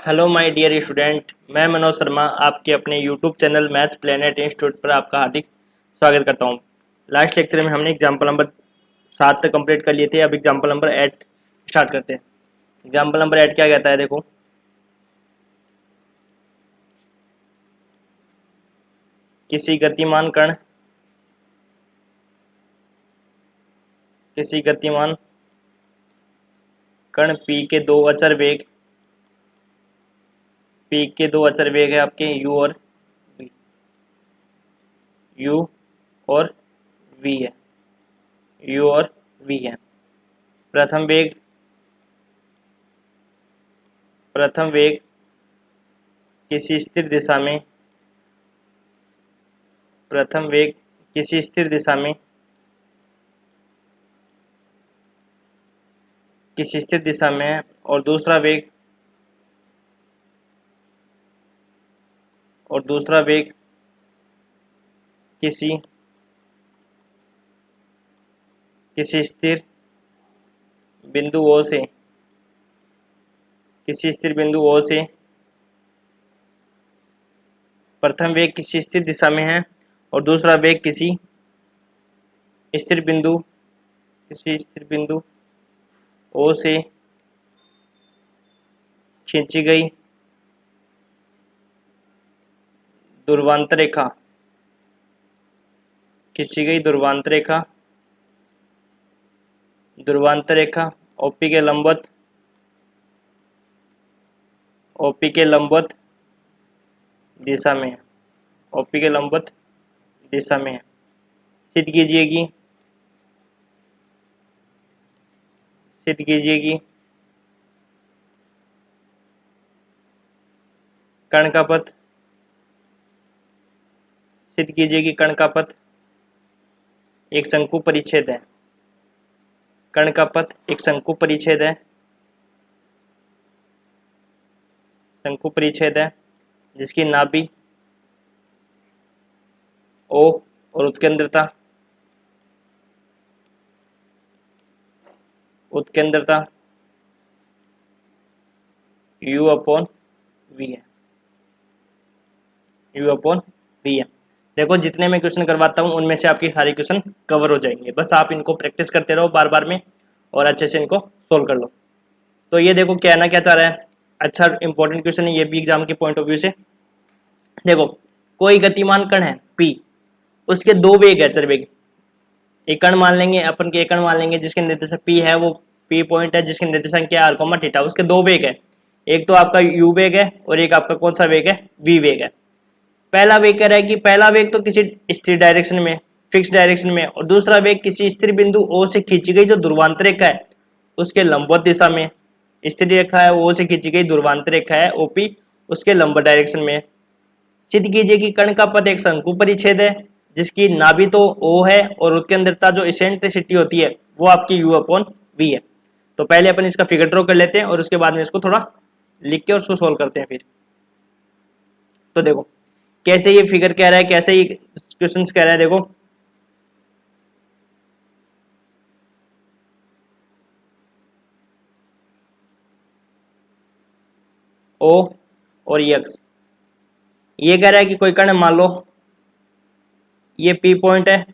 Hello my dear student, मैं मनोज शर्मा आपके अपने YouTube channel maths planet institute पर आपका हार्दिक स्वागत करता हूं। लास्ट लेक्चर में हमने एग्जाम्पल नंबर 7 तक कंप्लीट कर लिए थे। अब एग्जाम्पल नंबर 8 स्टार्ट करते हैं। एग्जाम्पल नंबर 8 क्या कहता है, देखो। किसी गतिमान कण पी के दो अचर वेग है आपके यू और वी है। प्रथम वेग किसी स्थिर दिशा में है और दूसरा वेग किसी स्थिर बिंदु O से प्रथम वेग किसी स्थिर दिशा में है और दूसरा वेग किसी स्थिर बिंदु O से खींची गई दुर्वांतर रेखा OP के लंबवत दिशा में है। सिद्ध कीजिए कि कण का पथ एक शंकु परिच्छेद है। जिसकी नाभि O और उत्केंद्रता U/V है। देखो, जितने मैं क्वेश्चन करवाता हूँ उनमें से आपके सारे क्वेश्चन कवर हो जाएंगे। बस आप इनको प्रैक्टिस करते रहो बार बार में और अच्छे से इनको सोल्व कर लो। तो ये देखो कहना क्या चाह रहा है। अच्छा इंपॉर्टेंट क्वेश्चन है ये भी एग्जाम के पॉइंट ऑफ व्यू से। देखो, कोई गतिमान कण है P, उसके दो वेग है, चर वेग। एक कण मान लेंगे जिसके निर्देशांक P है, वो P पॉइंट है जिसके निर्देशांक क्या है r, थीटा। उसके दो वेग है, एक तो आपका U वेग है और एक आपका कौन सा वेग है, V वेग है। पहला वेग कह रहा है कि पहला वेग तो किसी स्थिर डायरेक्शन में, फिक्स डायरेक्शन में, और दूसरा वेग किसी स्थिर बिंदु O से खींची गई जो ध्रुवांतर रेखा है उसके लंबवत दिशा में। स्थिर रेखा है O से खींची गई ध्रुवांतर रेखा है OP, उसके लंबवत डायरेक्शन में। सिद्ध कीजिए कि कण का पथ एक शंकु परिच्छेद है जिसकी नाभि तो O है और उत्केंद्रता जो इसेंट्रिसिटी होती है वो आपकी U/V है। तो पहले अपन इसका फिगर ड्रॉ कर लेते हैं और उसके बाद में इसको थोड़ा लिख के और उसको सोल्व करते हैं फिर। तो देखो कैसे ये फिगर कह रहा है, कैसे ये क्वेश्चंस कह रहा है। देखो, O और X, ये कह रहा है कि कोई कण मान लो ये P पॉइंट है,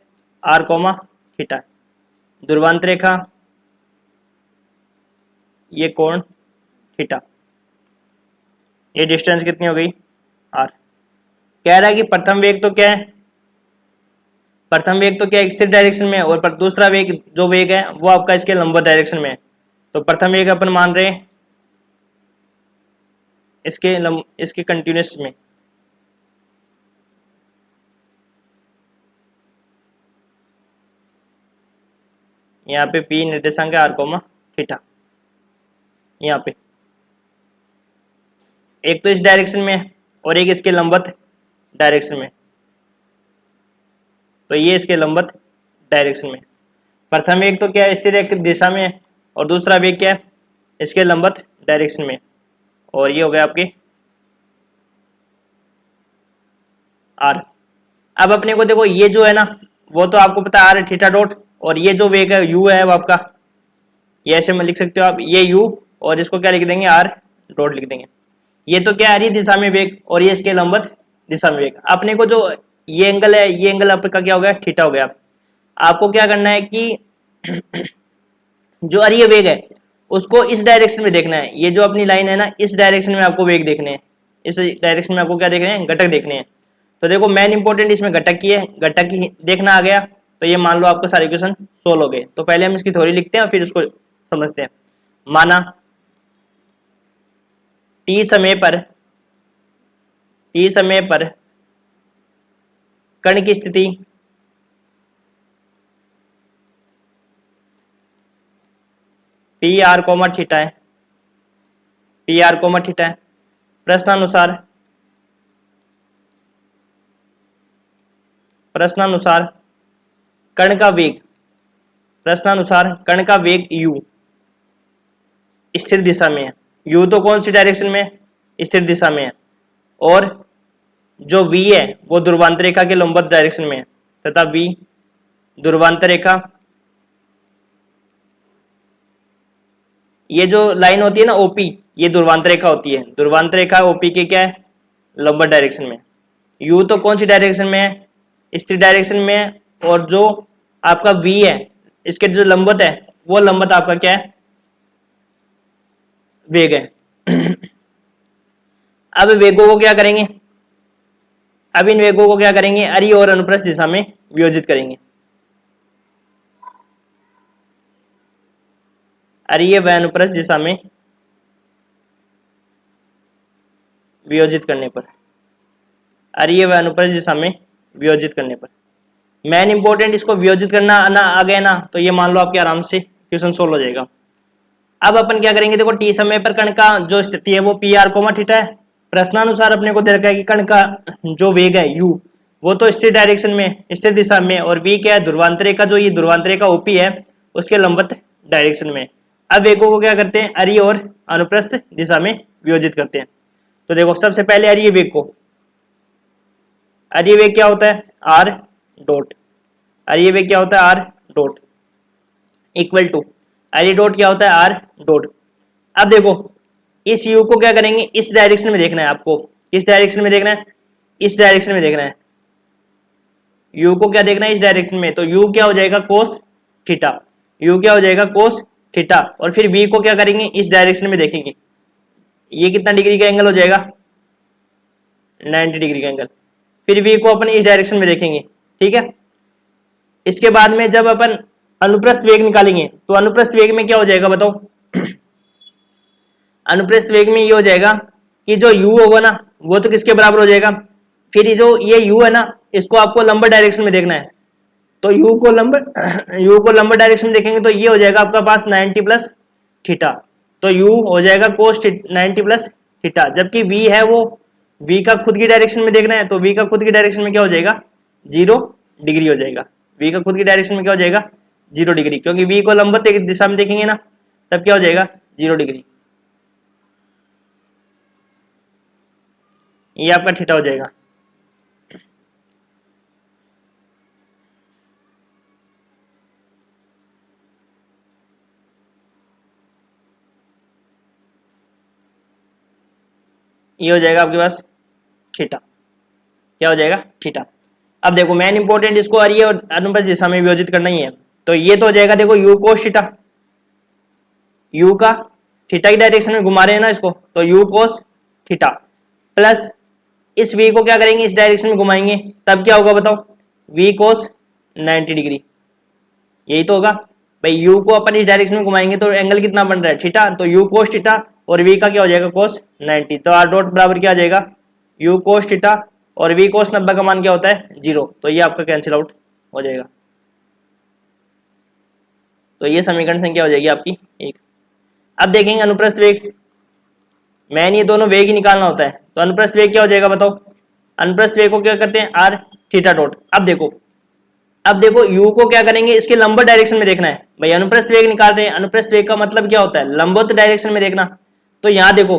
r, थीटा, ध्रुवांतर रेखा, ये कोण थीटा, ये डिस्टेंस कितनी हो गई r। कह रहा है कि प्रथम वेग तो क्या है, एक स्थिर डायरेक्शन में है और दूसरा वेग जो वेग है वो आपका इसके लंबवत डायरेक्शन में है। तो प्रथम वेग अपन मान रहे हैं इसके कंटिन्यूस में, यहाँ पे P निर्देशांक है r, थीटा। यहाँ पे एक तो इस डायरेक्शन में है और एक इसके लंबवत डायरेक्शन में। तो ये इसके लंबवत डायरेक्शन में। प्रथम वेग तो क्या है, स्थिर दिशा में है और दूसरा वेग क्या है, इसके लंबवत डायरेक्शन में। और ये हो गया आपके r। अब अपने को देखो ये जो है ना वो तो आपको पता है r थीटा डॉट, और ये जो वेग है u है वो आपका, ये ऐसे में लिख सकते हो आप, ये u और इसको क्या लिख देंगे r डॉट लिख देंगे। ये तो क्या आ रही है दिशा में वेग, और ये इसके लंबवत दिशा में वेग। अपने को जो ये एंगल है, ये एंगल आपका क्या हो गया, थीटा हो गया। आपको क्या करना है कि जो अरीय वेग है उसको इस डायरेक्शन में देखना है। ये जो अपनी लाइन है ना, इस डायरेक्शन में आपको वेग देखने हैं, इस डायरेक्शन में आपको क्या देखने हैं, घटक देखने हैं। तो देखो मेन इंपॉर्टेंट इसमें घटक की है, घटक की देखना आ गया। तो ये मान लो आपको सारे क्वेश्चन सोल्व हो गए। तो पहले हम इसकी थ्योरी लिखते हैं और फिर उसको समझते हैं। माना टी समय पर कण की स्थिति पी आर कोमा थीटा है, पी आर कोमा थीटा है। प्रश्नानुसार कण का वेग, प्रश्नानुसार कण का वेग u स्थिर दिशा में है। u तो कौन सी डायरेक्शन में है, स्थिर दिशा में है। और जो v है वो ध्रुवांतर रेखा के लंबवत डायरेक्शन में है, तथा v ध्रुवांतर रेखा, ये जो लाइन होती है ना OP, ये ध्रुवांतर रेखा होती है। ध्रुवांतर रेखा OP के क्या है, लंबवत डायरेक्शन में। u तो कौन सी डायरेक्शन में है, स्थिर डायरेक्शन में है। और जो आपका v है, इसके जो लंबवत है, वो लंबवत आपका क्या है, वेग है। अब वेगों को क्या करेंगे, अब इन वेगों को क्या करेंगे, अरीय और अनुप्रस्थ दिशा में वियोजित करेंगे। अरीय व अनुप्रस्थ दिशा में वियोजित करने पर, अरीय व अनुप्रस्थ दिशा में वियोजित करने पर मेन इंपॉर्टेंट इसको वियोजित करना आना आ गया ना, तो ये मान लो आपके आराम से क्वेश्चन सोल्व हो जाएगा। अब अपन क्या करेंगे, देखो टी समय पर कण का जो स्थिति है वो पी आर कोमा थीटा है। प्रश्नानुसार अपने को दे रखा है कि कण का जो वेग है u वो तो स्थिर डायरेक्शन में, स्थिर दिशा में, और v क्या है, ध्रुवांतर रेखा, जो ये ध्रुवांतर रेखा OP है उसके लंबवत डायरेक्शन में। अब वेगों को क्या करते हैं, अरीय और अनुप्रस्थ दिशा में वियोजित करते हैं। तो देखो सबसे पहले अरीय वेग को, अरीय वेग क्या होता है, r डॉट, अरीय वेग क्या होता है, r डॉट इक्वल टू, अरीय डॉट क्या होता है, r डॉट। अब देखो इस u को क्या करेंगे, इस डायरेक्शन में देखना है आपको, किस डायरेक्शन में देखना है, इस डायरेक्शन में देखना है। u को क्या देखना है, इस डायरेक्शन में। तो u क्या हो जाएगा, कोस थीटा, u क्या हो जाएगा, कोस थीटा। और फिर v को क्या करेंगे, इस डायरेक्शन में देखेंगे। ये कितना डिग्री का एंगल हो जाएगा, 90 डिग्री का एंगल। फिर v को अपन इस डायरेक्शन में देखेंगे, ठीक है। इसके बाद में जब अपन अनुप्रस्थ वेग निकालेंगे, तो अनुप्रस्थ वेग में क्या हो जाएगा बताओ, अनुप्रस्थ वेग में ये हो जाएगा कि जो u होगा ना वो तो किसके बराबर हो जाएगा, फिर जो ये u है ना इसको आपको लंबा डायरेक्शन में देखना है। तो u को लंबा डायरेक्शन में देखेंगे तो ये हो जाएगा आपका पास 90 प्लस थीटा। तो u हो जाएगा कोस 90 प्लस थीटा, जबकि v है वो v का खुद की डायरेक्शन में देखना है। तो v का खुद की डायरेक्शन में क्या हो जाएगा, 0 डिग्री हो जाएगा। v का खुद की डायरेक्शन में क्या हो जाएगा, 0 डिग्री, क्योंकि v को लंबवत दिशा में देखेंगे ना, तब क्या हो जाएगा, 0 डिग्री। ये आपका थीटा हो जाएगा। ये हो जाएगा आपके पास थीटा, क्या हो जाएगा, थीटा। अब देखो मेन इंपॉर्टेंट इसको अरीय और अनुप्रस्थ दिशा में वियोजित करना ही है। तो ये तो हो जाएगा देखो u कोस थीटा, u का थीटा की डायरेक्शन में घुमा रहे हैं ना इसको, तो u कोस थीटा प्लस इस v को क्या करेंगे, इस डायरेक्शन में घुमाएंगे, तब क्या होगा बताओ, v कोस 90 डिग्री। यही तो होगा भाई, u को अपन इस डायरेक्शन में घुमाएंगे तो एंगल कितना बन रहा है, थीटा। तो u कोस थीटा और v का क्या हो जाएगा, कोस 90। तो r डॉट बराबर क्या आ जाएगा, u कोस थीटा और v कोस 90 का मान क्या होता है, 0। तो ये आपका कैंसिल आउट हो जाएगा। तो ये समीकरण संख्या हो जाएगी आपकी 1। अब देखेंगे अनुप्रस्थ वेग, मैंने ये दोनों वेग ही निकालना होता है। तो अनुप्रस्थ वेग क्या हो जाएगा बताओ, अनुप्रस्थ वेग को क्या करते हैं, r थीटा डॉट। अब देखो u को क्या करेंगे, इसके लंबवत डायरेक्शन में देखना है भाई। अनुप्रस्थ वेग निकाल रहे हैं, अनुप्रस्थ वेग का मतलब क्या होता है, लंबवत डायरेक्शन में देखना। तो यहाँ देखो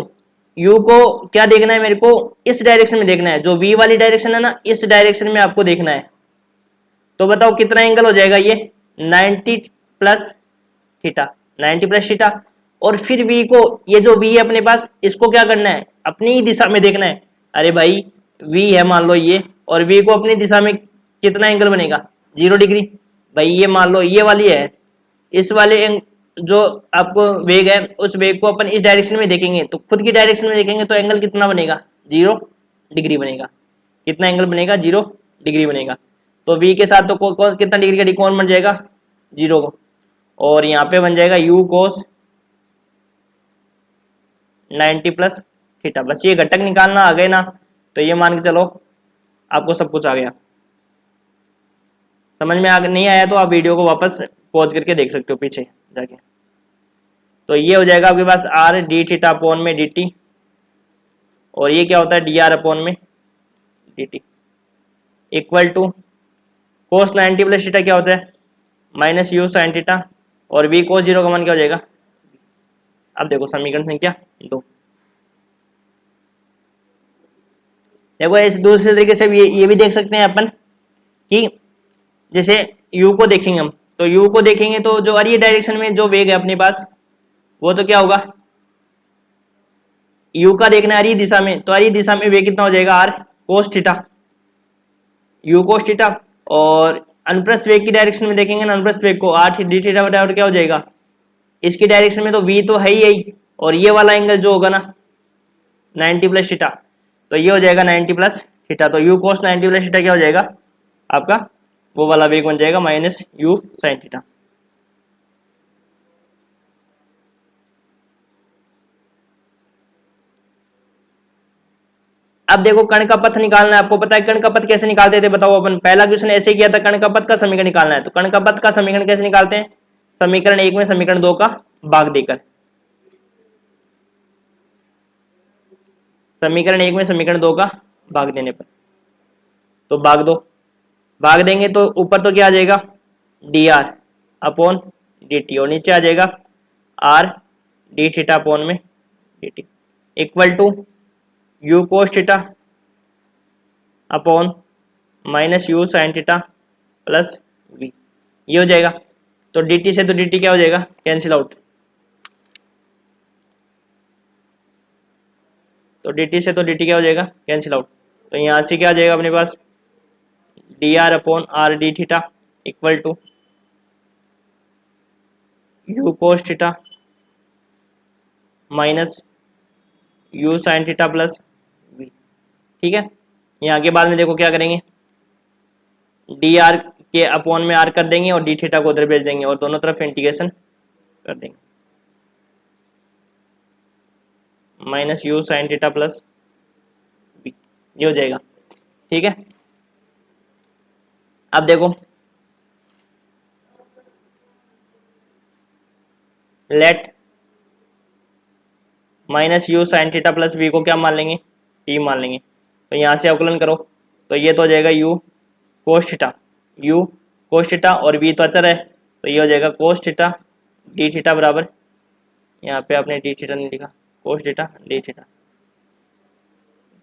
u को क्या देखना है, मेरे को इस डायरेक्शन में देखना है, जो v वाली डायरेक्शन है ना, इस डायरेक्शन में आपको देखना है। तो बताओ कितना एंगल हो जाएगा, ये 90 प्लस थीटा, 90 प्लस थीटा। और फिर v को, ये जो v है अपने पास, इसको क्या करना है, अपनी ही दिशा में देखना है। अरे भाई v है मान लो ये, और v को अपनी दिशा में कितना एंगल बनेगा, 0 डिग्री। भाई ये मान लो ये वाली है, इस वाले जो आपको वेग है, उस वेग को अपन इस डायरेक्शन में देखेंगे, तो खुद की डायरेक्शन में देखेंगे तो एंगल कितना बनेगा, 0 डिग्री बनेगा। कितना एंगल बनेगा, 0 डिग्री बनेगा। तो v के साथ तो कितना डिग्री का कौन बन जाएगा, 0 को, और यहाँ पे बन जाएगा u cos 90 प्लस थीटा। बस ये घटक निकालना आ गए ना, तो ये मान के चलो आपको सब कुछ आ गया। समझ में नहीं आया तो आप वीडियो को वापस पॉज करके देख सकते हो पीछे जाके। तो ये हो जाएगा आपके पास r डी थीटा अपॉन में dt, और ये क्या होता है dr अपॉन में dt, equal to cos 90 plus theta क्या होता है, माइनस u sin थीटा, और v cos 0 का मान क्या हो जाएगा। अब देखो समीकरण संख्या 2। देखो इस दूसरे तरीके से ये भी देख सकते हैं अपन कि जैसे u को देखेंगे हम, तो u को देखेंगे तो जो अरीय डायरेक्शन में जो वेग है अपने पास, वो तो क्या होगा, u का देखना है अरीय दिशा में, तो अरीय दिशा में वेग कितना हो जाएगा, r cos theta, u cos theta. और अनुप्रस्थ वेग की डायरेक्शन में देखेंगे ना, अनुप्रस्थ वेग को r डी थीटा बराबर क्या हो जाएगा, इसकी डायरेक्शन में तो v तो है ही, और ये वाला एंगल जो होगा ना 90 प्लस थीटा, तो ये हो जाएगा 90 प्लस थीटा। तो u cos 90 प्लस थीटा क्या हो जाएगा आपका, वो वाला वेग बन जाएगा माइनस u sin थीटा। अब देखो कण का पथ निकालना है, आपको पता है कण का पथ कैसे निकालते थे, बताओ अपन पहला क्वेश्चन ऐसे किया था, कण का पथ का समीकरण निकालना है। तो कण का पथ का समीकरण कैसे निकालते हैं, समीकरण 1 में समीकरण 2 का भाग देकर, समीकरण 1 में समीकरण 2 का भाग देने पर, तो भाग दो, भाग देंगे तो ऊपर तो क्या आ जाएगा dr अपॉन dt, और नीचे आ जाएगा r डी थीटा अपॉन में dt, equal to u cos theta upon minus u sin theta plus v, ये हो जाएगा। तो dt से तो dt क्या हो जाएगा, कैंसिल आउट, तो dt से तो dt क्या हो जाएगा, कैंसिल आउट। तो यहाँ से क्या आ जाएगा अपने पास, dr upon r d theta equal to u cos theta minus u sin theta plus v। ठीक है, यहाँ के बाद में देखो क्या करेंगे, dr के अपॉन में r कर देंगे और डी थीटा को उधर भेज देंगे और दोनों तरफ इंटीग्रेशन कर देंगे, minus u sin theta plus v, ये हो जाएगा। ठीक है, अब देखो let minus u sin theta plus v को क्या मान लेंगे, t मान लेंगे। तो यहाँ से अवकलन करो तो ये तो हो जाएगा u cos theta, u cos theta और v तो अचर है, तो ये हो जाएगा cos थीटा डी थीटा बराबर, यहाँ पे आपने डी थीटा नहीं लिखा, cos थीटा डी थीटा,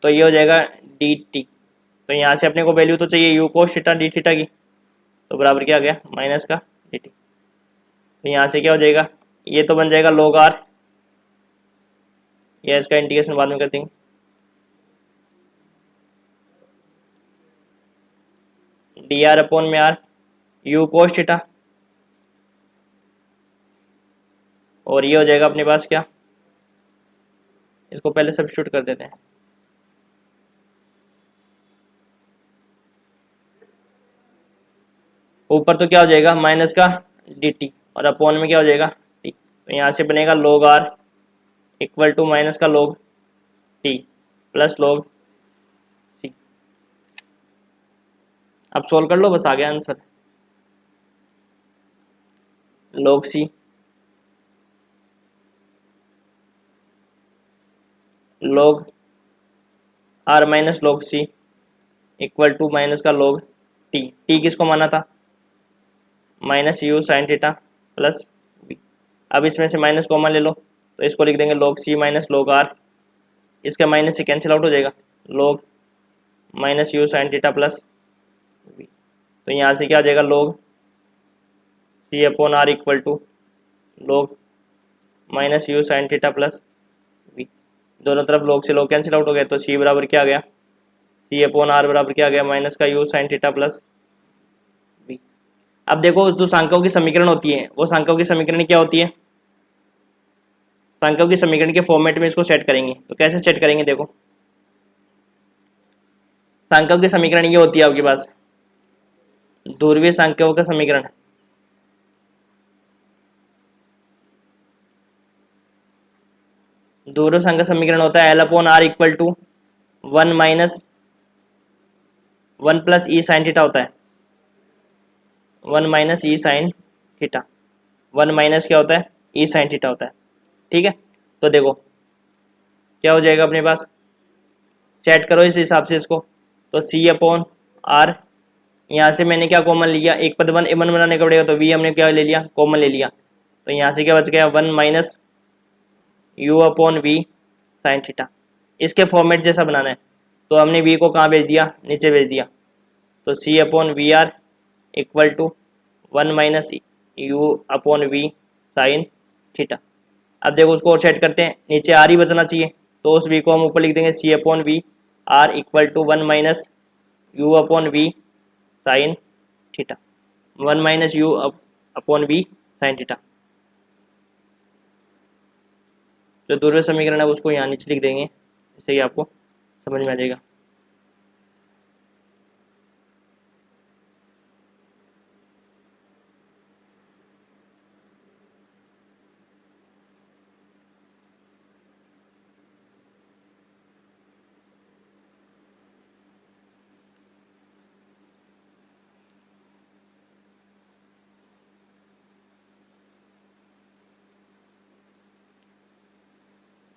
तो ये हो जाएगा dt। तो यहाँ से अपने को वैल्यू तो चाहिए u cos theta D theta की, तो बराबर क्या आ गया माइनस का dt। तो यहाँ से क्या हो जाएगा, ये तो बन जाएगा log r, या इसका इंटीग्रेशन बाद में कर देंगे, dr अपॉन में r u cos थीटा, और ये हो जाएगा अपने पास क्या, इसको पहले सब्स्टिट्यूट कर देते हैं, ऊपर तो क्या हो जाएगा माइनस का dt और अपॉन में क्या हो जाएगा t। तो यहाँ से बनेगा log r equal to minus का log t plus log c। अब सोल्व कर लो, बस आ गया answer, log c log r माइनस log c equal to minus का log t, t किसको माना था, minus u sin theta plus v। अब इसमें से माइनस कॉमन ले लो तो इसको लिख देंगे log c minus log r, इसका माइनस से कैंसिल आउट हो जाएगा, log minus u sin theta plus v। तो यहाँ से क्या आ जाएगा log c upon r equal to log minus u sine theta plus v. दोनों तरफ लॉग से लॉग कैंसिल आउट हो गया, तो सी बराबर क्या आ गया, सी अपॉन आर बराबर क्या आ गया, माइनस का u sine theta plus v. अब देखो जो सांख्यों की समीकरण होती है वो सांख्यों की समीकरण क्या होती है, सांख्यों की समीकरण के फॉर्मेट में इसको सेट करेंगे। तो कैसे सेट करेंगे, देखो सांख्यों की समीकरण ये होती है आपके पास, ध्रुवीय सांख्यों का समीकरण, ध्रुवीय सांख्य समीकरण होता है l upon r equal to 1 minus 1 plus e sine theta होता है, 1 minus e sine theta, 1 minus क्या होता है, ई साइन थीटा होता है। ठीक है, तो देखो क्या हो जाएगा अपने पास, सेट करो इस हिसाब से इसको, तो सी अपॉन आर, यहाँ से मैंने क्या कॉमन लिया, एक पद वन एमन बनाने का पड़ेगा, तो वी हमने क्या ले लिया, कॉमन ले लिया, तो यहाँ से क्या बच गया 1 minus you upon we sine theta. इसके फॉर्मेट जैसा बनाना है, तो हमने वी को कहाँ भेज दिया, नीचे भेज दिया, तो C upon V are equal to 1 minus you upon we sine theta. अब देखो उसको और सेट करते हैं, नीचे आर ही बचना चाहिए, तो उस वी को हम ऊपर लिख देंगे C upon V are equal to 1 minus you upon we sine theta, 1 minus you upon we sine theta. जो दूसरा समीकरण है उसको यहाँ नीचे लिख देंगे, इससे ही आपको समझ में आ जाएगा।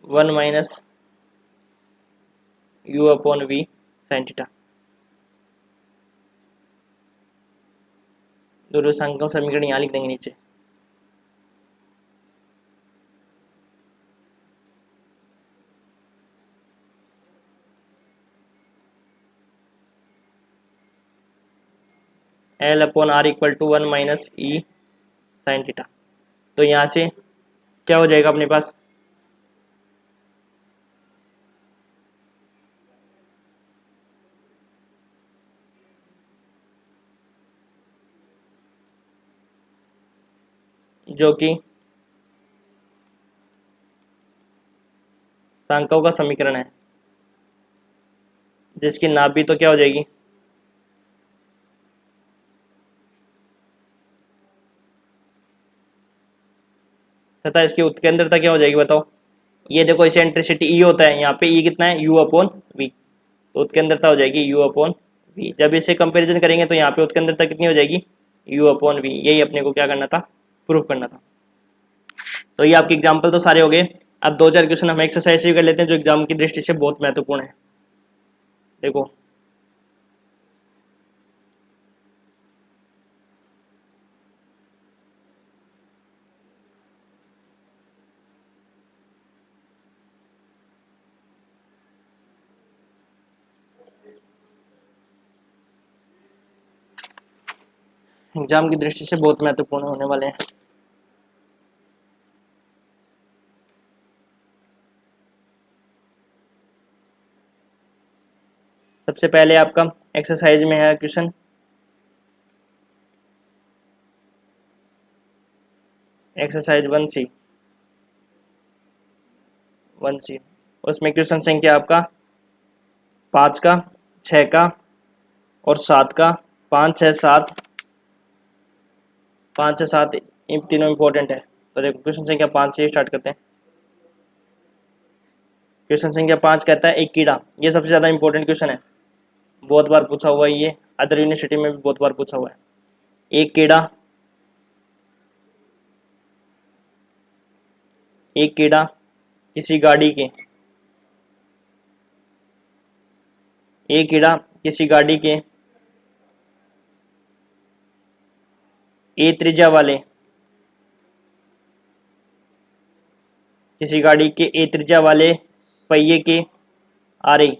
One minus you upon we sine theta, दोनों संख्याओं समीकरण यहाँ लिख देंगे नीचे। L upon r equal to 1 minus e sine theta, तो यहाँ से क्या हो जाएगा अपने पास, जो कि सांख्यों का समीकरण है, जिसकी नाप भी तो क्या हो जाएगी, तथा इसकी उत्केंद्रता क्या हो जाएगी बताओ। ये देखो इसेंट्रिसिटी ई होता है, यहाँ पे ई कितना है, यू अपॉन वी, तो उत्केंद्रता हो जाएगी यू अपॉन वी। जब इसे कंपैरिजन करेंगे तो यहाँ पे उत्केंद्रता कितनी हो जाएगी, यू अपॉन वी। यही अपने को क्या करना था, प्रूफ करना था। तो ये आपके एग्जाम्पल तो सारे हो गए। अब 2-4 क्वेश्चन हम एक्सरसाइज भी कर लेते हैं जो एग्जाम की दृष्टि से बहुत महत्वपूर्ण है। देखो एग्जाम की दृष्टि से बहुत महत्वपूर्ण होने वाले हैं। सबसे पहले आपका एक्सरसाइज में है क्वेश्चन, एक्सरसाइज 1C, उसमें क्वेश्चन संख्या आपका 5 का, 6 का और 7 का, 5, 6, 7, 5 से 7 तीनों इंपॉर्टेंट है। तो देखो क्वेश्चन संख्या 5 से स्टार्ट करते हैं। क्वेश्चन संख्या 5 कहता है एक कीड़ा, ये सबसे ज़्यादा इंपॉर्टेंट क्वेश्चन है, बहुत बार पूछा हुआ है, ये अदर यूनिवर्सिटी में भी बहुत बार पूछा हुआ है। एक कीड़ा किसी गाड़ी के, एक कीड़ा किसी गाड़ी के ए त्रिज्या वाले, किसी गाड़ी के ए त्रिज्या वाले पहिए के आरे,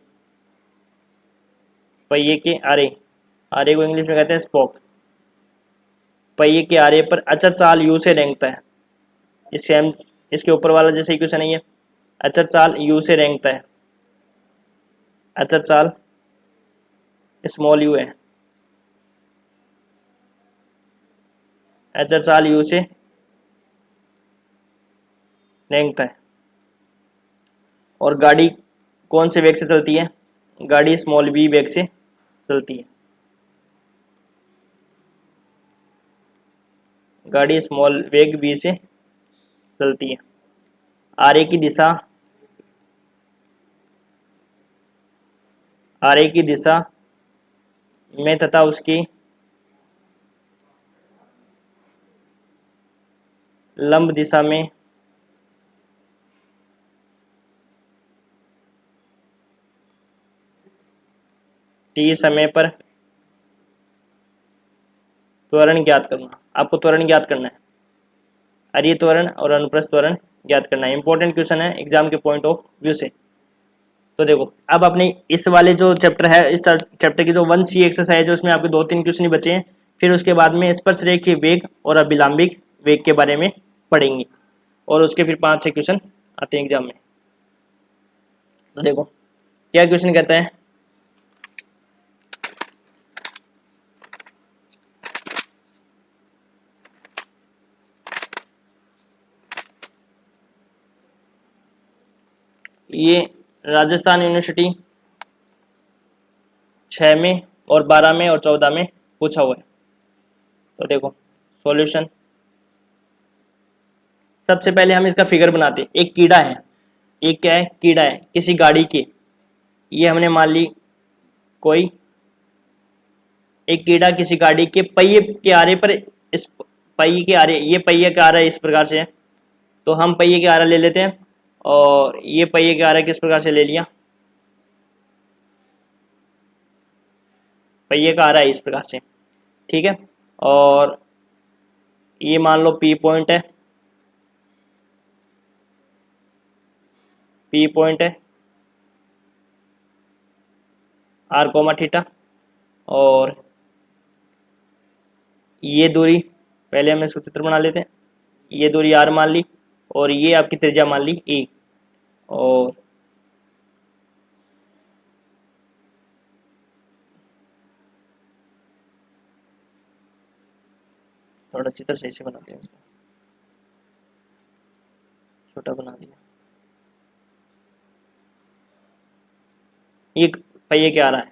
पहिए के आरे, आरे को इंग्लिश में कहते हैं स्पोक, पहिए के आरे पर अचर चाल यू से रेंगता है। इससे हम इसके ऊपर वाला जैसे इक्वेशन है ये, अचर चाल u से रेंगता है, अचर चाल स्मॉल u है, अचर चाल u से रेंगता है। और गाड़ी कौन से वेग से चलती है? गाड़ी स्मॉल v वेग से चलती है, गाड़ी स्मॉल वेग v से चलती है। आरे की दिशा, आरे की दिशा में तथा उसकी लंब दिशा में t समय पर त्वरण ज्ञात करना। आपको त्वरण ज्ञात करना है, अरीय त्वरण और अनुप्रस्थ त्वरण ज्ञात करना है। इंपॉर्टेंट क्वेश्चन है एग्जाम के पॉइंट ऑफ व्यू से। तो देखो अब अपने इस वाले जो चैप्टर है, इस चैप्टर की जो 1C एक्सरसाइज है उसमें आपके 2-3 क्वेश्चन ही बचे हैं। फिर उसके बाद में स्पर्शरेखीय वेग और अभिलंबिक वेग के बारे में पढ़ेंगे और उसके फिर 5-6 क्वेश्चन आते हैं एग्जाम में। तो देखो क्या क्वेश्चन कहता है, ये राजस्थान यूनिवर्सिटी 6 में और 12 में और 14 में पूछा हुआ है। तो देखो सॉल्यूशन, सबसे पहले हम इसका फिगर बनाते हैं। एक कीड़ा है, एक क्या है, कीड़ा है किसी गाड़ी के, ये हमने मान ली कोई एक कीड़ा किसी गाड़ी के पहिए के आरे पर, इस पहिए के आरे, ये पहिए का आरा इस प्रकार से है, तो हम पहिए के आरा ले लेते हैं और ये पहिए के आरा किस प्रकार से ले लिया, पहिए का आरा है इस प्रकार से, ठीक है। और ये मान लो P पॉइंट है, P पॉइंट है r, और ये दूरी पहले हम इसको चित्र बना लेते हैं, ये दूरी r मान ली और ये आपकी त्रिज्या मान ली a, और थोड़ा चित्र सही से बनाते हैं, इसका छोटा बना दिया। ये पहिए क्या आ रहा है,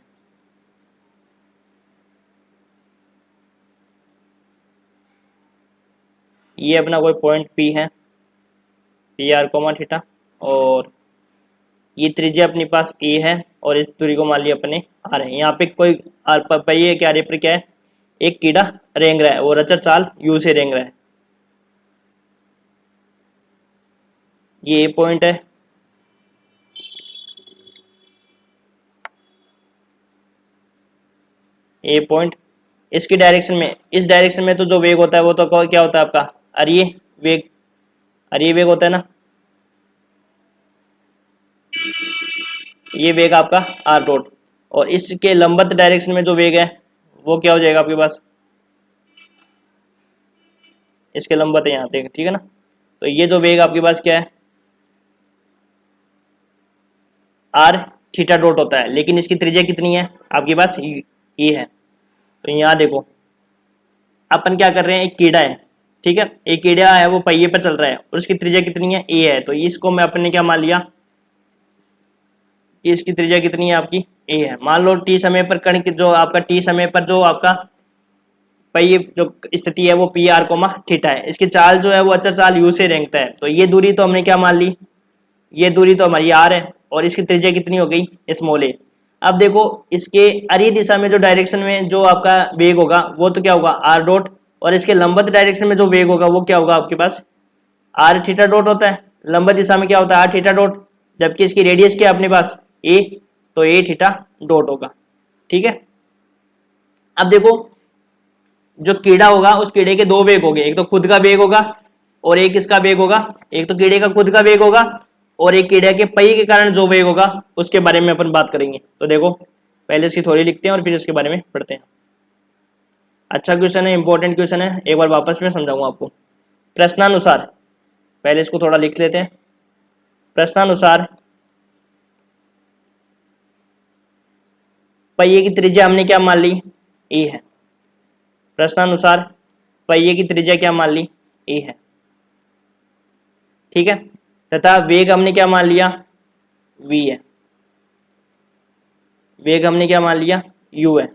ये अपना कोई पॉइंट P है, PR, और ये त्रिज्या अपने पास A है और इस दूरी को मान लिया अपने R है। यहाँ पे कोई पहिए के आरे पर क्या है, एक कीड़ा रेंग रहा है और अचर चाल U से रेंग रहा है। ये A पॉइंट है, A पॉइंट, इसकी डायरेक्शन में, इस डायरेक्शन में तो जो वेग होता है वो तो क्या होता है आपका अरीय वेग, अरीय वेग होता है ना, ये वेग आपका r डॉट, और इसके लंबवत डायरेक्शन में जो वेग है वो क्या हो जाएगा आपके पास, इसके लंबवत है यहाँ पे, ठीक है ना। तो ये जो वेग आपके पास क्या है, r थीटा डॉट होता है, लेकिन इसकी त्रिज्या कितनी है आपके पास, ये है। तो यहाँ देखो अपन क्या कर रहे हैं, एक कीड़ा है, ठीक है, एक कीड़ा है वो पहिए पर चल रहा है और उसकी त्रिज्या कितनी है, a है। तो इसको मैं अपने क्या मान लिया, इसकी त्रिज्या कितनी है आपकी, a है। मान लो t समय पर कण की जो आपका t समय पर जो आपका पहिए जो स्थिति है वो PR, है। इसकी चाल जो है वो अचर चाल u से रेंगता है। तो ये दूरी तो हमने क्या मान ली, ये दूरी तो हमारी r है और इसकी त्रिज्या कितनी हो गई, स्मॉल a। अब देखो इसके अरीय दिशा में जो डायरेक्शन में जो आपका वेग होगा वो तो क्या होगा r डॉट, और इसके लंबवत डायरेक्शन में जो वेग होगा वो क्या होगा आपके पास r थीटा डॉट होता है। लंबवत दिशा में क्या होता है r थीटा डॉट, जबकि इसकी रेडियस क्या है अपने पास a, तो a थीटा डॉट होगा, ठीक है। अब देखो जो कीड़ा होगा उस कीड़े के दो वेग होंगे, एक तो खुद का वेग होगा और एक इसका वेग होगा, एक तो कीड़े का खुद का वेग होगा और एक कीड़े के पहिए के कारण जो वेग होगा उसके बारे में अपन बात करेंगे। तो देखो पहले इसकी थ्योरी लिखते हैं और फिर इसके बारे में पढ़ते हैं। अच्छा क्वेश्चन है, इंपॉर्टेंट क्वेश्चन है, एक बार वापस में समझाऊंगा आपको। प्रश्नानुसार पहले इसको थोड़ा लिख लेते हैं। प्रश्नानुसार पहिए की त्रिज्या हमने क्या मान ली, ए है। प्रश्नानुसार पहिए की त्रिज्या क्या मान ली, ए है, ठीक है। तथा वेग हमने क्या मान लिया, वी है। वेग हमने क्या मान लिया, यू है।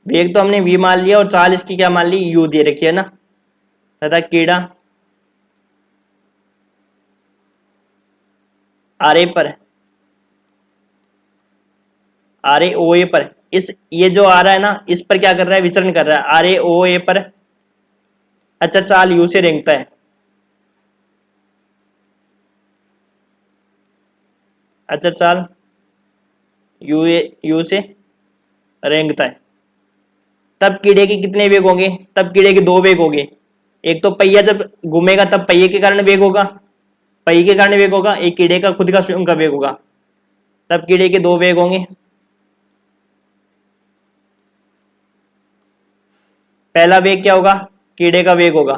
वेग तो हमने वी मान लिया और चाल इसकी क्या मान ली, यू दे रखी है ना। तथा कीड़ा आर ए पर, आर ए ओ ए पर, इस ये जो आ रहा है ना, इस पर क्या कर रहा है, विचरण कर रहा है आर ए ओ ए पर। अच्छा चाल यू से रेंगता है, अच्छा चाल यू से रेंगता है। तब कीड़े के कितने वेग होंगे, तब कीड़े के दो वेग होंगे। एक तो पहिया जब घूमेगा तब पहिए के कारण वेग होगा, पहिए के कारण वेग होगा, एक कीड़े का खुद का स्वयं का वेग होगा। तब कीड़े के दो वेग होंगे। पहला वेग क्या होगा, कीड़े का वेग होगा,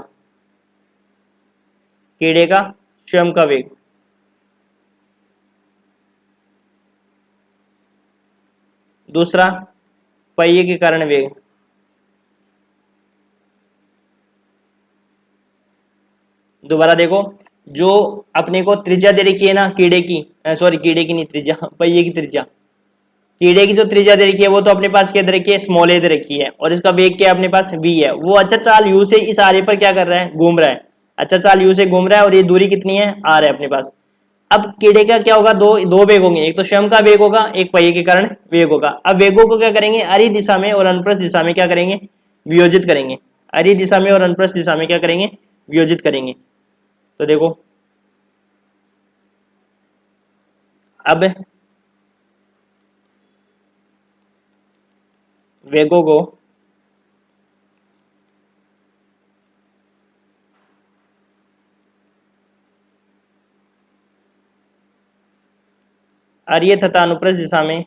कीड़े का स्वयं का वेग। दूसरा पहिए के कारण वेग। दोबारा देखो, जो अपने को त्रिज्या दे रखी है ना कीड़े की, सॉरी कीड़े की नहीं त्रिज्या, पहिए की त्रिज्या। कीड़े की जो त्रिज्या दे रखी है वो तो अपने पास क्या दे रखी है, स्मॉल ए दे रखी है, और इसका वेग क्या अपने पास वी है। वो अच्छा चाल यू से इस आरे पर क्या कर रहा है, घूम रहा है। अच्छा चाल यू से घूम रहा है और ये दूरी कितनी है, आर है अपने पास। अब कीड़े का क्या होगा, दो दो वेग होंगे, एक तो स्वयं का वेग होगा, एक पहिए के कारण वेग होगा। अब वेगों को क्या करेंगे, अरी दिशा में और अनुप्रस्थ दिशा में क्या करेंगे, वियोजित करेंगे। अरी दिशा में और अनुप्रस्थ दिशा में क्या करेंगे, वियोजित करेंगे। तो देखो अब वेगों को अरीय तथा अनुप्रस्थ दिशा में,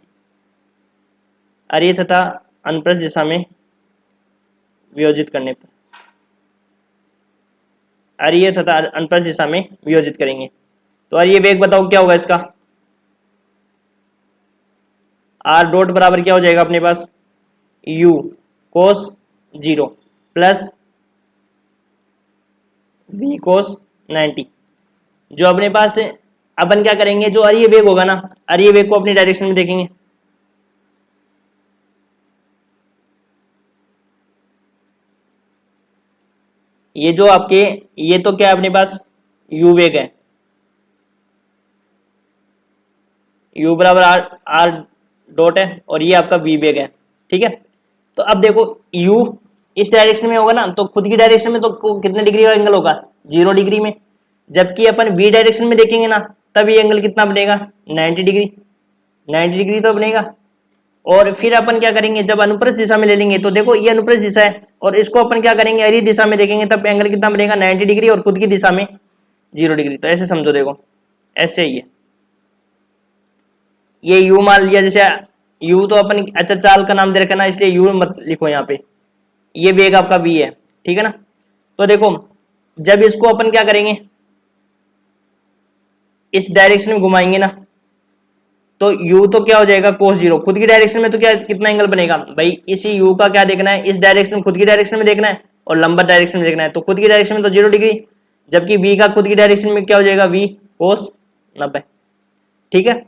अरीय तथा अनुप्रस्थ दिशा में वियोजित करने पर, अरीय तथा अनुप्रस्थ दिशा में वियोजित करेंगे। तो अरीय वेग बताओ क्या होगा इसका, आर डॉट बराबर क्या हो जाएगा अपने पास, यू कोस 0 प्लस वी कोस 90। जो अपने पास अपन क्या करेंगे, जो अरीय वेग होगा ना, अरीय वेग को अपनी डायरेक्शन में देखेंगे। ये जो आपके, ये तो क्या है अपने पास, यू वेग है, यू बराबर आर आर डॉट है, और ये आपका वी वेग है, ठीक है। तो अब देखो यू इस डायरेक्शन में होगा ना, तो खुद की डायरेक्शन में तो कितने डिग्री का एंगल होगा, 0 डिग्री में। जबकि अपन वी डायरेक्शन में देखेंगे ना, तब ये एंगल कितना बनेगा, 90 डिग्री, 90 डिग्री तो बनेगा। और फिर अपन क्या करेंगे, जब अनुप्रस्थ दिशा में ले लेंगे, तो देखो ये अनुप्रस्थ दिशा है, और इसको अपन क्या करेंगे, अरीय दिशा में देखेंगे, तब एंगल कितना बनेगा, 90 डिग्री, और खुद की दिशा में 0 डिग्री। तो ऐसे समझो, देखो ऐसे ही है। ये यू मान लिया, जैसे यू तो अपन अच्छा चाल का नाम दे रखा ना, इसलिए यू मत लिखो यहाँ पे, ये वेग आपका वी है, ठीक है ना। तो देखो जब इसको अपन क्या करेंगे, इस डायरेक्शन में घुमाएंगे ना, तो u तो क्या हो जाएगा, cos 0। खुद की डायरेक्शन में तो क्या कितना एंगल बनेगा भाई, इसी u का क्या देखना है, इस डायरेक्शन में, खुद की डायरेक्शन में देखना है, और लंबवत डायरेक्शन में देखना है। तो खुद की डायरेक्शन में तो 0 डिग्री, जबकि v का खुद की डायरेक्शन में क्या हो जाएगा, v cos 90, ठीक है।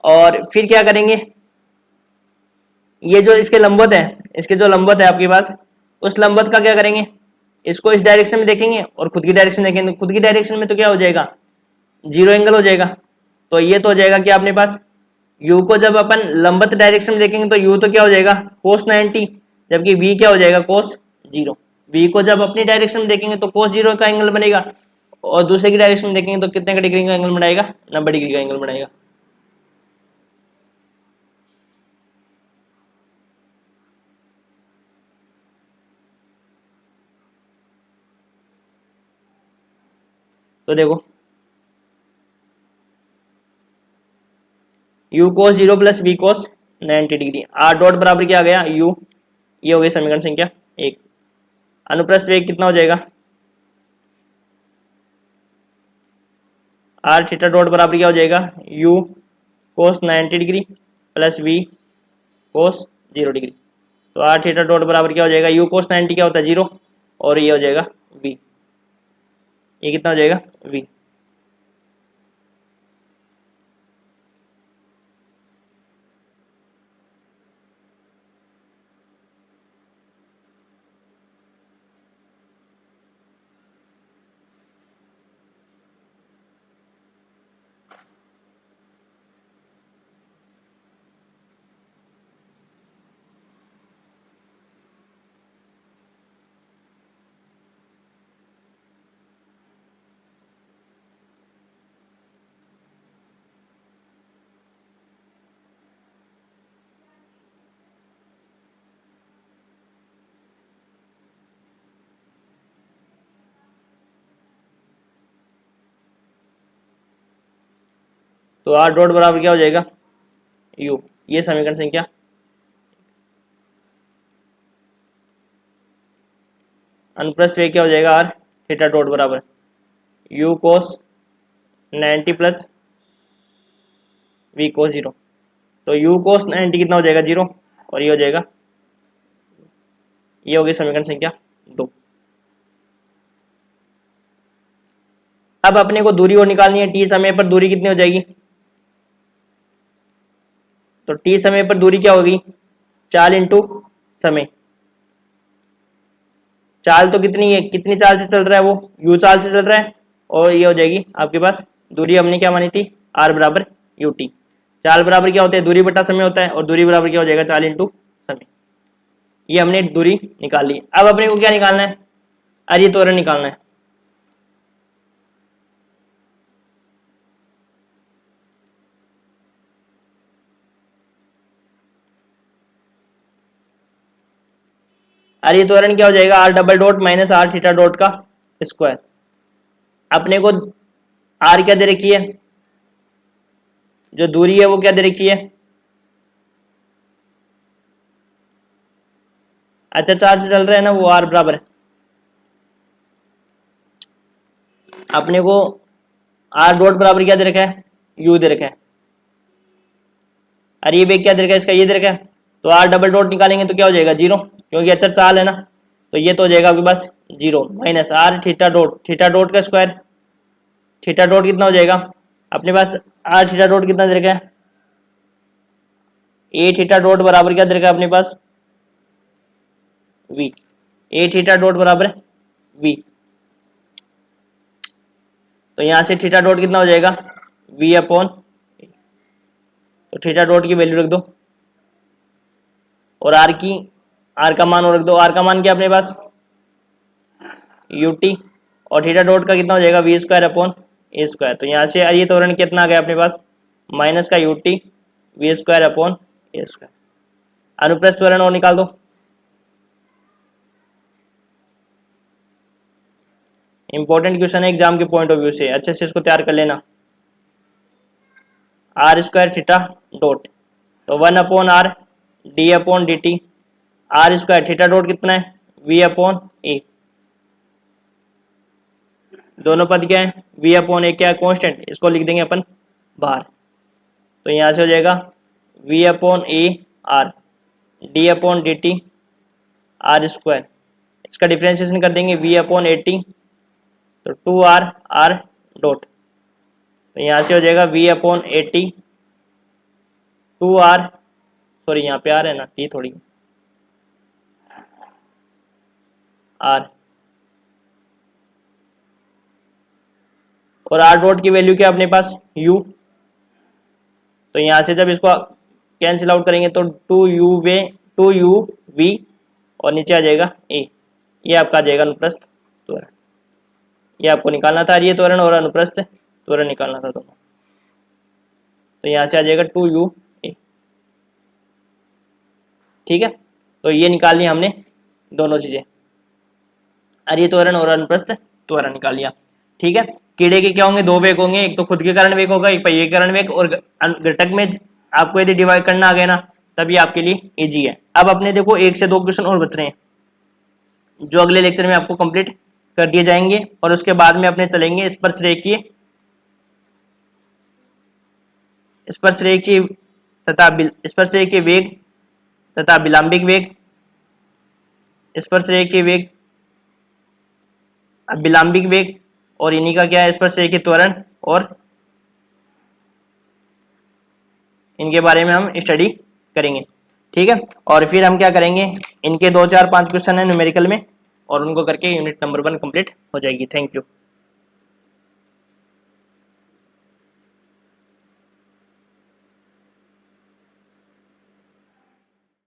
और फिर क्या करेंगे, ये जो इसके लंबवत है, इसके जो लंबवत है आपके पास, उस लंबवत का क्या करेंगे, इसको इस डायरेक्शन में देखेंगे और खुद की डायरेक्शन में देखेंगे। खुद की डायरेक्शन में तो क्या हो जाएगा, 0 एंगल हो जाएगा। तो ये तो हो जाएगा कि अपने पास u को जब अपन लंबवत डायरेक्शन में देखेंगे, तो u तो क्या हो जाएगा, cos 90, जबकि v क्या हो जाएगा, cos 0। v को जब अपनी डायरेक्शन में देखेंगे तो cos 0 का एंगल बनेगा, और दूसरे की डायरेक्शन में देखेंगे तो कितने का डिग्री का एंगल बनाएगा, 90 डिग्री का एंगल बनाएगा। तो देखो u cos 0 plus v cos 90 degree, r dot बराबर क्या आ गया, u, ये हो गई समीकरण संख्या 1। अनुप्रस्थ वेग कितना हो जाएगा, आर थीटा डॉट बराबर क्या हो जाएगा, u cos 90 degree plus v cos 0 degree. तो आर थीटा डॉट बराबर क्या हो जाएगा, यू कोस 90 क्या होता है 0, और ये हो जाएगा वी, ये कितना हो जाएगा वी। तो आर डॉट बराबर क्या हो जाएगा यू, ये समीकरण संख्या अनुप्रस्थ वेग क्या हो जाएगा, आर थीटा डॉट बराबर you cos 90 plus v cos 0। तो यू कोस 90 कितना हो जाएगा 0, और ये हो जाएगा, ये हो गई समीकरण संख्या 2। अब अपने को दूरी और निकालनी है, टी समय पर दूरी कितनी हो जाएगी, तो टी समय पर दूरी क्या होगी, चाल इंटू समय। चाल तो कितनी है, कितनी चाल से चल रहा है वो, यू चाल से चल रहा है, और ये हो जाएगी आपके पास दूरी हमने क्या मानी थी, आर बराबर यू टी। चाल बराबर क्या होता है, दूरी बटा समय होता है, और दूरी बराबर क्या हो जाएगा, चाल इंटू समय। ये हमने दूरी निकाल ली। अब अपने को क्या निकालना है, अरे त्वरण निकालना है। अरे त्वरण क्या हो जाएगा, r double dot minus r theta dot का स्क्वायर। अपने को आर क्या दे रखी है, जो दूरी है वो क्या दे रखी है, अच्छा चार से चल रहा है ना वो, आर बराबर अपने को आर डॉट बराबर क्या दे रखा है, यू दे रखा है। अरे ये बेग क्या दे रखा है, इसका ये दे रखा है। तो आर डबल डॉट निकालेंगे तो क्या हो जाएगा 0, क्योंकि अच्छा चाल है ना, तो ये तो हो जाएगा आपके पास 0 minus r theta dot, theta dot का स्क्वायर। थीटा डॉट कितना हो जाएगा अपने पास, आर थीटा डॉट कितना दे रखा है, ए थीटा डॉट बराबर क्या दे रखा है अपने पास वी, ए थीटा डॉट बराबर वी। तो यहां से थीटा डॉट कितना हो जाएगा, वी अपॉन, तो थीटा डॉट की वैल्यू रख दो, और आर का मान रख दो। आर का मान क्या अपने पास यू टी, और थीटा डॉट का कितना हो जाएगा v square upon a square. तो यहाँ से ये त्वरण कितना आ गया अपने पास, माइनस का u t v square upon a square. अनुप्रस्थ त्वरण और निकाल दो। इंपॉर्टेंट क्वेश्चन है एग्जाम के पॉइंट ऑफ व्यू से, अच्छे से इसको तैयार कर लेना। आर स्क्वायर थीटा डॉट, तो 1 upon r d upon d t, r square theta dot कितना है वी अपॉन ए, दोनों पद क्या है, वी अपॉन ए क्या है कॉन्स्टेंट, इसको लिख देंगे अपन बाहर। तो यहाँ से हो जाएगा v upon a r d upon d t r square, इसका डिफ्रेंशिएशन कर देंगे वी अपॉन ए टी, तो 2 आर आर डॉट। तो यहाँ से हो जाएगा v upon a t 2 r, sorry यहाँ पे आर है ना, टी थोड़ी आर, और आर डॉट की वैल्यू क्या अपने पास यू। तो यहाँ से जब इसको कैंसिल आउट करेंगे तो 2 यू वी, और नीचे आ जाएगा ए, ये आपका आ जाएगा अनुप्रस्थ त्वरण। ये आपको निकालना था, ये त्वरण और अनुप्रस्थ त्वरण निकालना था दोनों। तो यहाँ से आ जाएगा 2 यू ए, ठीक है। तो ये निकाल लिया हमने दोनों चीजें, अरे त्वरण और अनुप्रस्थ त्वरण निकाल लिया, ठीक है। कीड़े के क्या होंगे, दो वेग होंगे, एक तो खुद के कारण वेग होगा, एक पहिए के कारण वेग, और घटक में आपको यदि डिवाइड करना आ गया ना तभी आपके लिए इजी है। अब अपने देखो 1 से 2 क्वेश्चन और बच रहे हैं, जो अगले लेक्चर में आपको कंप्लीट कर दिए जाएंगे, और उसके बाद में अपने चलेंगे स्पर्श रेखीय स्पर्शरेखीय तथा स्पर्शरेखीय वेग तथा विलंबिक वेग, स्पर्शरेखीय वेग, विलंबिक वेग, और इन्हीं का क्या है स्पर्शरेखीय त्वरण, और इनके बारे में हम स्टडी करेंगे। ठीक है, और फिर हम क्या करेंगे, इनके 2 4 5 क्वेश्चन है न्यूमेरिकल में, और उनको करके यूनिट नंबर 1 कंप्लीट हो जाएगी। Thank you.